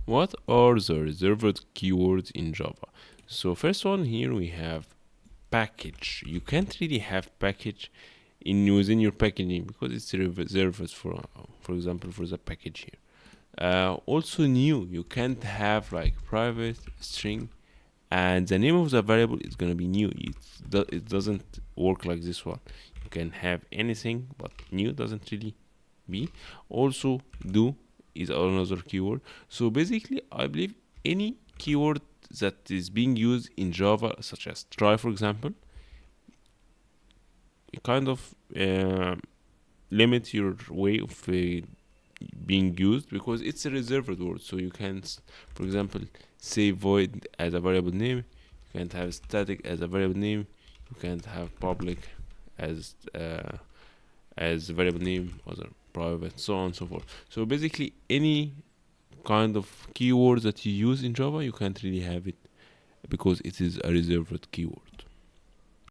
What are the reserved keywords in Java? So first one here we have package. You can't really have package in within your packaging because it's reserved for example for the package here. Also new, you can't have like private string and the name of the variable is gonna be new. It doesn't work like this one. You can have anything, but new doesn't really be. Also, do is another keyword. So basically, I believe any keyword that is being used in Java, such as try, for example, it kind of limit your way of being used because it's a reserved word. So you can, for example, say void as a variable name. You can't have static as a variable name. You can't have public as as variable name, other private, so on and so forth. So basically, any kind of keyword that you use in Java, you can't really have it because it is a reserved keyword.